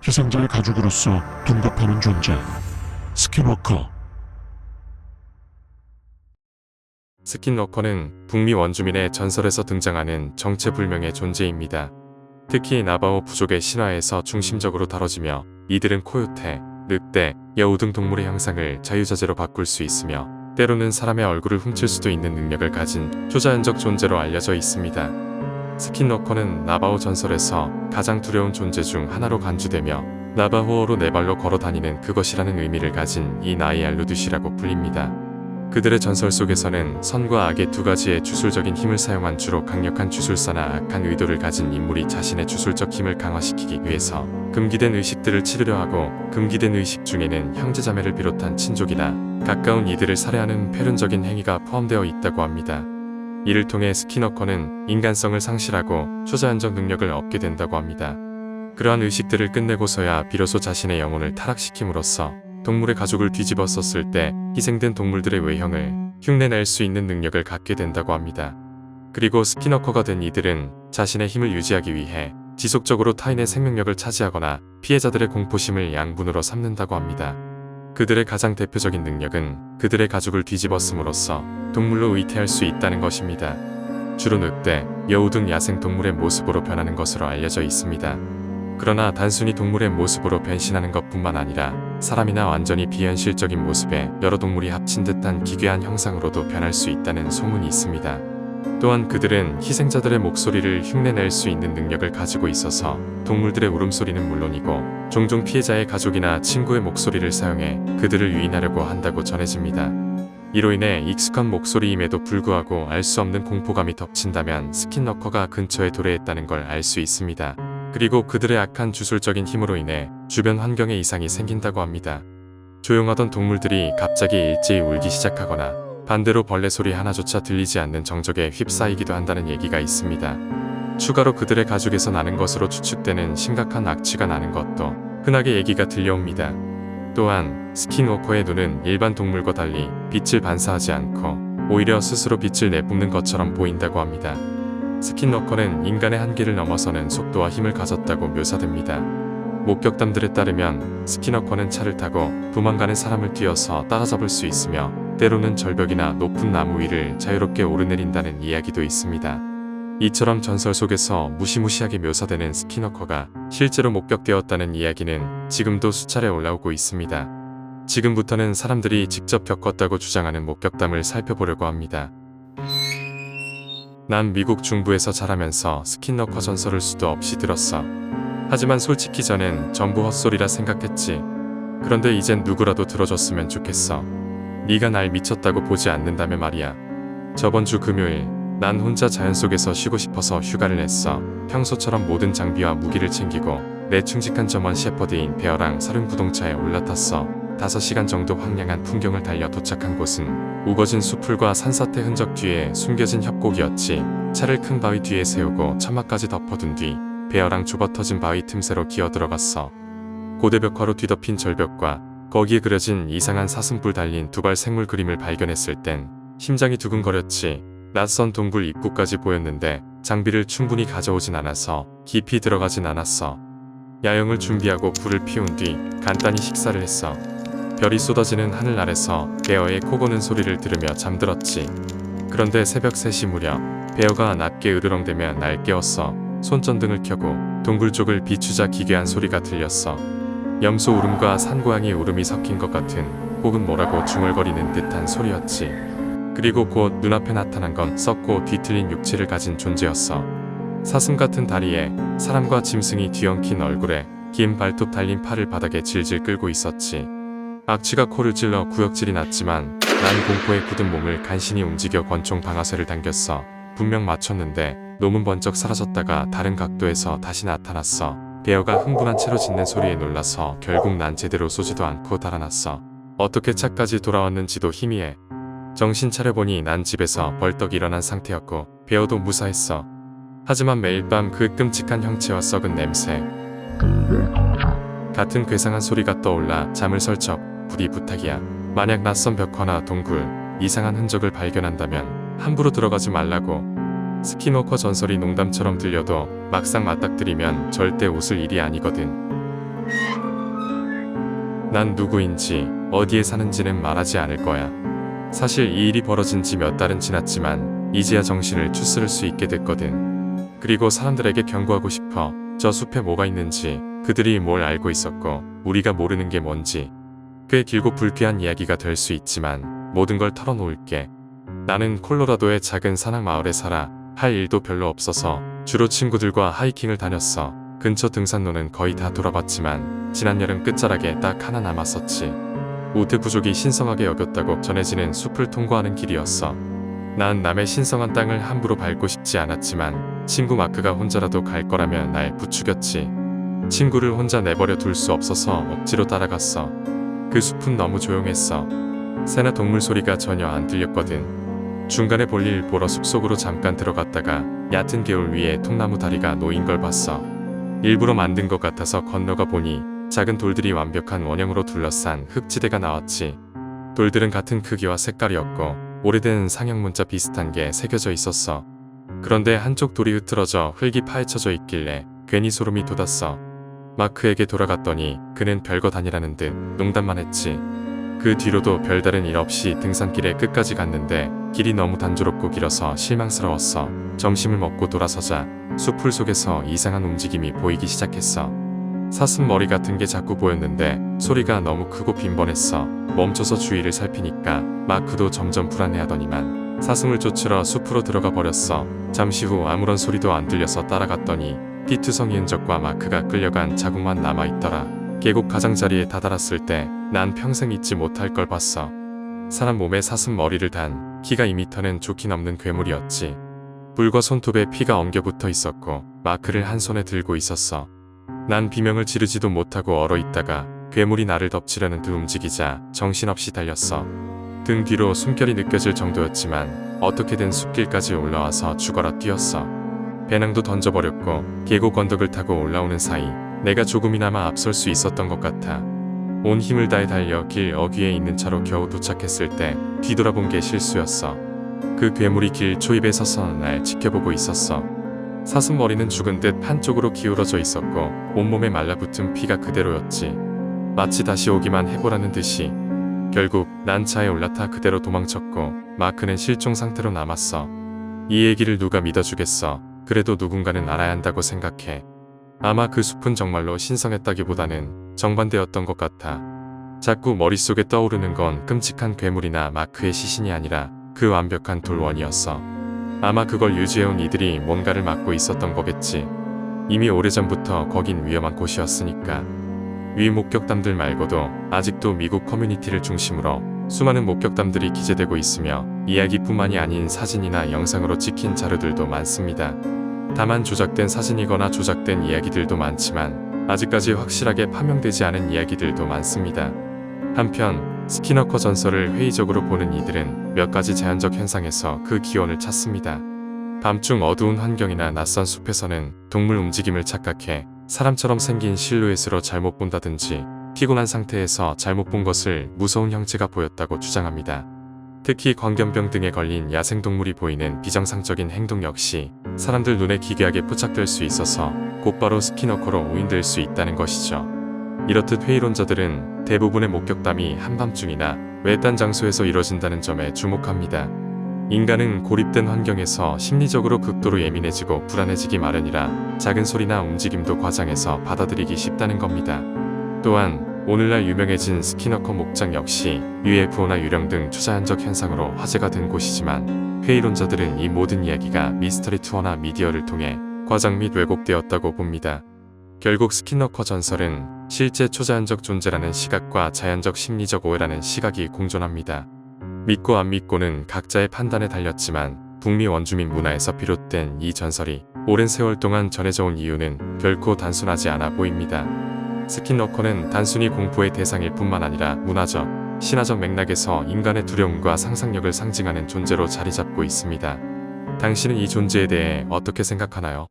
희생자의 가족으로서 둔갑하는 존재. 스킨워커. 스킨워커는 북미 원주민의 전설에서 등장하는 정체불명의 존재입니다. 특히 나바오 부족의 신화에서 중심적으로 다뤄지며 이들은 코요테, 늑대, 여우 등 동물의 형상을 자유자재로 바꿀 수 있으며 때로는 사람의 얼굴을 훔칠 수도 있는 능력을 가진 초자연적 존재로 알려져 있습니다. 스킨워커는 나바오 전설에서 가장 두려운 존재 중 하나로 간주되며 나바호어로 네 발로 걸어 다니는 그것이라는 의미를 가진 이 나이알루드시라고 불립니다. 그들의 전설 속에서는 선과 악의 두 가지의 주술적인 힘을 사용한 주로 강력한 주술사나 악한 의도를 가진 인물이 자신의 주술적 힘을 강화시키기 위해서 금기된 의식들을 치르려 하고, 금기된 의식 중에는 형제자매를 비롯한 친족이나 가까운 이들을 살해하는 패륜적인 행위가 포함되어 있다고 합니다. 이를 통해 스킨워커는 인간성을 상실하고 초자연적 능력을 얻게 된다고 합니다. 그러한 의식들을 끝내고서야 비로소 자신의 영혼을 타락시킴으로써 동물의 가족을 뒤집어 썼을 때 희생된 동물들의 외형을 흉내낼 수 있는 능력을 갖게 된다고 합니다. 그리고 스킨워커가 된 이들은 자신의 힘을 유지하기 위해 지속적으로 타인의 생명력을 차지하거나 피해자들의 공포심을 양분으로 삼는다고 합니다. 그들의 가장 대표적인 능력은 그들의 가족을 뒤집어 씀으로써 동물로 의태할 수 있다는 것입니다. 주로 늑대, 여우 등 야생 동물의 모습으로 변하는 것으로 알려져 있습니다. 그러나 단순히 동물의 모습으로 변신하는 것뿐만 아니라 사람이나 완전히 비현실적인 모습의 여러 동물이 합친 듯한 기괴한 형상으로도 변할 수 있다는 소문이 있습니다. 또한 그들은 희생자들의 목소리를 흉내낼 수 있는 능력을 가지고 있어서 동물들의 울음소리는 물론이고 종종 피해자의 가족이나 친구의 목소리를 사용해 그들을 유인하려고 한다고 전해집니다. 이로 인해 익숙한 목소리임에도 불구하고 알 수 없는 공포감이 덮친다면 스킨워커가 근처에 도래했다는 걸 알 수 있습니다. 그리고 그들의 악한 주술적인 힘으로 인해 주변 환경에 이상이 생긴다고 합니다. 조용하던 동물들이 갑자기 일제히 울기 시작하거나 반대로 벌레 소리 하나조차 들리지 않는 정적에 휩싸이기도 한다는 얘기가 있습니다. 추가로 그들의 가족에서 나는 것으로 추측되는 심각한 악취가 나는 것도 흔하게 얘기가 들려옵니다. 또한 스킨워커의 눈은 일반 동물과 달리 빛을 반사하지 않고 오히려 스스로 빛을 내뿜는 것처럼 보인다고 합니다. 스킨워커는 인간의 한계를 넘어서는 속도와 힘을 가졌다고 묘사됩니다. 목격담들에 따르면 스킨워커는 차를 타고 도망가는 사람을 뛰어서 따라잡을 수 있으며 때로는 절벽이나 높은 나무 위를 자유롭게 오르내린다는 이야기도 있습니다. 이처럼 전설 속에서 무시무시하게 묘사되는 스킨워커가 실제로 목격되었다는 이야기는 지금도 수차례 올라오고 있습니다. 지금부터는 사람들이 직접 겪었다고 주장하는 목격담을 살펴보려고 합니다. 난 미국 중부에서 자라면서 스킨워커 전설을 수도 없이 들었어. 하지만 솔직히 전엔 전부 헛소리라 생각했지. 그런데 이젠 누구라도 들어줬으면 좋겠어. 네가 날 미쳤다고 보지 않는다며 말이야. 저번 주 금요일 난 혼자 자연 속에서 쉬고 싶어서 휴가를 냈어. 평소처럼 모든 장비와 무기를 챙기고 내 충직한 점원 셰퍼드인 베어랑 사륜구동차에 올라탔어. 5시간 정도 황량한 풍경을 달려 도착한 곳은 우거진 수풀과 산사태 흔적 뒤에 숨겨진 협곡이었지. 차를 큰 바위 뒤에 세우고 천막까지 덮어둔 뒤 베어랑 좁아터진 바위 틈새로 기어 들어갔어. 고대벽화로 뒤덮인 절벽과 거기에 그려진 이상한 사슴뿔 달린 두발 생물 그림을 발견했을 땐 심장이 두근거렸지. 낯선 동굴 입구까지 보였는데 장비를 충분히 가져오진 않아서 깊이 들어가진 않았어. 야영을 준비하고 불을 피운 뒤 간단히 식사를 했어. 별이 쏟아지는 하늘 아래서 베어의 코 고는 소리를 들으며 잠들었지. 그런데 새벽 3시 무렵 베어가 낮게 으르렁대며 날 깨웠어. 손전등을 켜고 동굴 쪽을 비추자 기괴한 소리가 들렸어. 염소 울음과 산고양이 울음이 섞인 것 같은, 혹은 뭐라고 중얼거리는 듯한 소리였지. 그리고 곧 눈앞에 나타난 건 썩고 뒤틀린 육체를 가진 존재였어. 사슴 같은 다리에 사람과 짐승이 뒤엉킨 얼굴에 긴 발톱 달린 팔을 바닥에 질질 끌고 있었지. 악취가 코를 찔러 구역질이 났지만 난 공포에 굳은 몸을 간신히 움직여 권총 방아쇠를 당겼어. 분명 맞췄는데 놈은 번쩍 사라졌다가 다른 각도에서 다시 나타났어. 베어가 흥분한 채로 짖는 소리에 놀라서 결국 난 제대로 쏘지도 않고 달아났어. 어떻게 차까지 돌아왔는지도 희미해. 정신 차려보니 난 집에서 벌떡 일어난 상태였고 베어도 무사했어. 하지만 매일 밤 그 끔찍한 형체와 썩은 냄새, 같은 괴상한 소리가 떠올라 잠을 설쳐. 부디 부탁이야. 만약 낯선 벽화나 동굴, 이상한 흔적을 발견한다면 함부로 들어가지 말라고. 스킨워커 전설이 농담처럼 들려도 막상 맞닥뜨리면 절대 웃을 일이 아니거든. 난 누구인지 어디에 사는지는 말하지 않을 거야. 사실 이 일이 벌어진 지 몇 달은 지났지만 이제야 정신을 추스를 수 있게 됐거든. 그리고 사람들에게 경고하고 싶어. 저 숲에 뭐가 있는지, 그들이 뭘 알고 있었고 우리가 모르는 게 뭔지. 꽤 길고 불쾌한 이야기가 될 수 있지만 모든 걸 털어놓을게. 나는 콜로라도의 작은 산악 마을에 살아. 할 일도 별로 없어서 주로 친구들과 하이킹을 다녔어. 근처 등산로는 거의 다 돌아봤지만 지난 여름 끝자락에 딱 하나 남았었지. 우드 부족이 신성하게 여겼다고 전해지는 숲을 통과하는 길이었어. 난 남의 신성한 땅을 함부로 밟고 싶지 않았지만 친구 마크가 혼자라도 갈 거라며 날 부추겼지. 친구를 혼자 내버려 둘 수 없어서 억지로 따라갔어. 그 숲은 너무 조용했어. 새나 동물 소리가 전혀 안 들렸거든. 중간에 볼일 보러 숲속으로 잠깐 들어갔다가 얕은 개울 위에 통나무 다리가 놓인 걸 봤어. 일부러 만든 것 같아서 건너가 보니 작은 돌들이 완벽한 원형으로 둘러싼 흙지대가 나왔지. 돌들은 같은 크기와 색깔이었고 오래된 상형 문자 비슷한 게 새겨져 있었어. 그런데 한쪽 돌이 흐트러져 흙이 파헤쳐져 있길래 괜히 소름이 돋았어. 마크에게 돌아갔더니 그는 별것 아니라는 듯 농담만 했지. 그 뒤로도 별다른 일 없이 등산길에 끝까지 갔는데 길이 너무 단조롭고 길어서 실망스러웠어. 점심을 먹고 돌아서자 숲풀 속에서 이상한 움직임이 보이기 시작했어. 사슴머리 같은 게 자꾸 보였는데 소리가 너무 크고 빈번했어. 멈춰서 주위를 살피니까 마크도 점점 불안해하더니만 사슴을 쫓으러 숲으로 들어가 버렸어. 잠시 후 아무런 소리도 안 들려서 따라갔더니 피투성이 흔적과 마크가 끌려간 자국만 남아있더라. 계곡 가장자리에 다다랐을 때 난 평생 잊지 못할 걸 봤어. 사람 몸에 사슴 머리를 단 키가 2m는 좋게 넘는 괴물이었지. 불과 손톱에 피가 엉겨 붙어 있었고 마크를 한 손에 들고 있었어. 난 비명을 지르지도 못하고 얼어있다가 괴물이 나를 덮치려는 듯 움직이자 정신없이 달렸어. 등 뒤로 숨결이 느껴질 정도였지만 어떻게든 숲길까지 올라와서 죽어라 뛰었어. 배낭도 던져버렸고 계곡 언덕을 타고 올라오는 사이 내가 조금이나마 앞설 수 있었던 것 같아. 온 힘을 다해 달려 길 어귀에 있는 차로 겨우 도착했을 때 뒤돌아본 게 실수였어. 그 괴물이 길 초입에 서서 날 지켜보고 있었어. 사슴머리는 죽은 듯 한쪽으로 기울어져 있었고 온몸에 말라붙은 피가 그대로였지. 마치 다시 오기만 해보라는 듯이. 결국 난 차에 올라타 그대로 도망쳤고 마크는 실종 상태로 남았어. 이 얘기를 누가 믿어주겠어. 그래도 누군가는 알아야 한다고 생각해. 아마 그 숲은 정말로 신성했다기보다는 정반대였던 것 같아. 자꾸 머릿속에 떠오르는 건 끔찍한 괴물이나 마크의 시신이 아니라 그 완벽한 돌원이었어. 아마 그걸 유지해온 이들이 뭔가를 맡고 있었던 거겠지. 이미 오래전부터 거긴 위험한 곳이었으니까. 위 목격담들 말고도 아직도 미국 커뮤니티를 중심으로 수많은 목격담들이 기재되고 있으며 이야기뿐만이 아닌 사진이나 영상으로 찍힌 자료들도 많습니다. 다만 조작된 사진이거나 조작된 이야기들도 많지만 아직까지 확실하게 파명되지 않은 이야기들도 많습니다. 한편 스키너커 전설을 회의적으로 보는 이들은 몇 가지 자연적 현상에서 그 기원을 찾습니다. 밤중 어두운 환경이나 낯선 숲에서는 동물 움직임을 착각해 사람처럼 생긴 실루엣으로 잘못 본다든지 피곤한 상태에서 잘못 본 것을 무서운 형체가 보였다고 주장합니다. 특히 광견병 등에 걸린 야생동물이 보이는 비정상적인 행동 역시 사람들 눈에 기괴하게 포착될 수 있어서 곧바로 스키너커로 오인될 수 있다는 것이죠. 이렇듯 회의론자들은 대부분의 목격담이 한밤중이나 외딴 장소에서 이뤄진다는 점에 주목합니다. 인간은 고립된 환경에서 심리적으로 극도로 예민해지고 불안해지기 마련이라 작은 소리나 움직임도 과장해서 받아들이기 쉽다는 겁니다. 또한 오늘날 유명해진 스키너커 목장 역시 UFO나 유령 등 초자연적 현상으로 화제가 된 곳이지만 회의론자들은 이 모든 이야기가 미스터리 투어나 미디어를 통해 과장 및 왜곡되었다고 봅니다. 결국 스키너커 전설은 실제 초자연적 존재라는 시각과 자연적 심리적 오해라는 시각이 공존합니다. 믿고 안 믿고는 각자의 판단에 달렸지만 북미 원주민 문화에서 비롯된 이 전설이 오랜 세월 동안 전해져 온 이유는 결코 단순하지 않아 보입니다. 스키너커는 단순히 공포의 대상일 뿐만 아니라 문화적, 신화적 맥락에서 인간의 두려움과 상상력을 상징하는 존재로 자리 잡고 있습니다. 당신은 이 존재에 대해 어떻게 생각하나요?